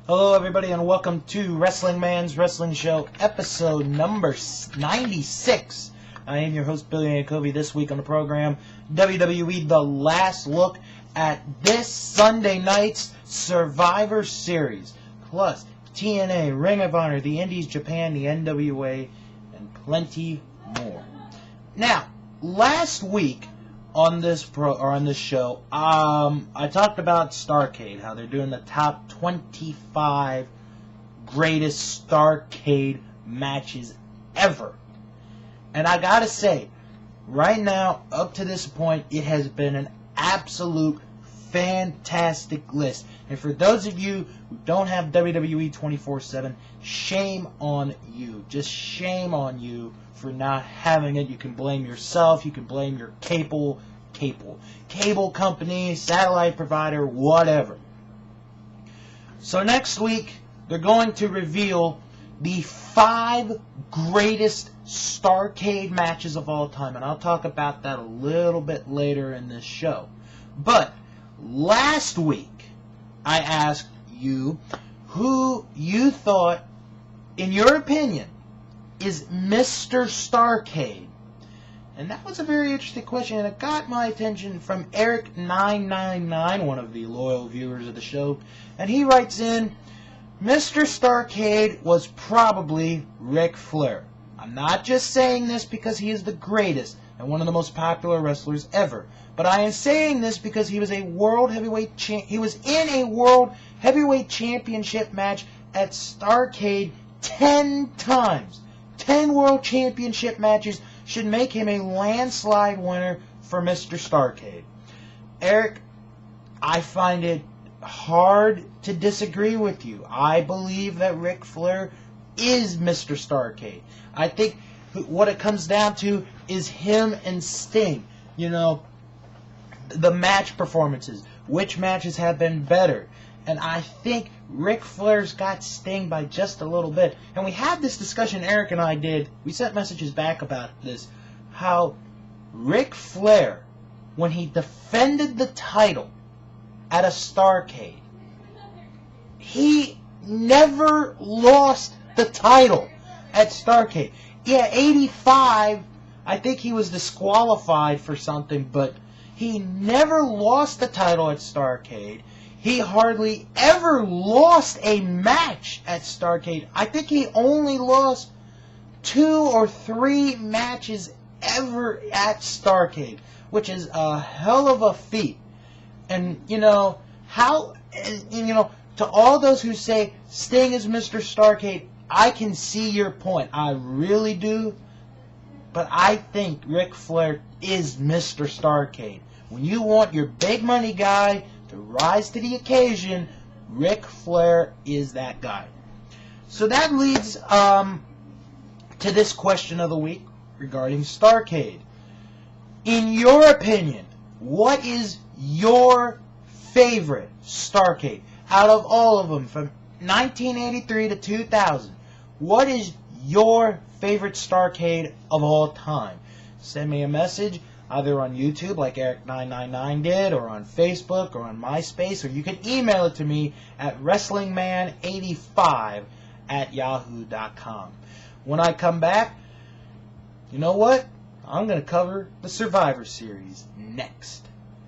Hello, everybody, and welcome to Wrestling Man's Wrestling Show, episode number 96. I am your host, Billy Yankovi. This week on the program, WWE The Last Look at this Sunday night's Survivor Series, plus TNA, Ring of Honor, the Indies, Japan, the NWA, and plenty more. Now, last week on this show, I talked about Starrcade, how they're doing the top 25 greatest Starrcade matches ever. And I gotta say, right now, up to this point, it has been an absolute fantastic list. And for those of you who don't have WWE 24/7, shame on you. Just shame on you for not having it. You can blame yourself. You can blame your cable company, satellite provider, whatever. So next week, they're going to reveal the 5 greatest Starrcade matches of all time. And I'll talk about that a little bit later in this show. But last week, I asked you who you thought, in your opinion, is Mr. Starrcade. And that was a very interesting question, and it got my attention from Eric999, one of the loyal viewers of the show. And he writes in, Mr. Starrcade was probably Ric Flair. I'm not just saying this because he is the greatest and one of the most popular wrestlers ever, but I am saying this because he was in a World Heavyweight Championship match at Starrcade 10 times. 10 World Championship matches should make him a landslide winner for Mr. Starrcade. Eric, I find it hard to disagree with you. I believe that Ric Flair is Mr. Starrcade. I think what it comes down to is him and Sting. You know, the match performances. Which matches have been better? And I think Ric Flair's got Sting by just a little bit. And we had this discussion, Eric and I did. We sent messages back about this. How Ric Flair, when he defended the title at a Starrcade, he never lost the title at Starrcade. Yeah, 85, I think he was disqualified for something, but he never lost the title at Starrcade. He hardly ever lost a match at Starrcade. I think he only lost 2 or 3 matches ever at Starrcade, which is a hell of a feat. And, to all those who say Sting is Mr. Starrcade, I can see your point. I really do. But I think Ric Flair is Mr. Starrcade. When you want your big money guy to rise to the occasion, Ric Flair is that guy. So that leads to this question of the week regarding Starrcade. In your opinion, what is your favorite Starrcade? Out of all of them, from 1983 to 2000, what is your favorite Starrcade of all time? Send me a message either on YouTube like Eric999 did, or on Facebook, or on MySpace, or you can email it to me at WrestlingMan85@yahoo.com. When I come back, you know what? I'm going to cover the Survivor Series next.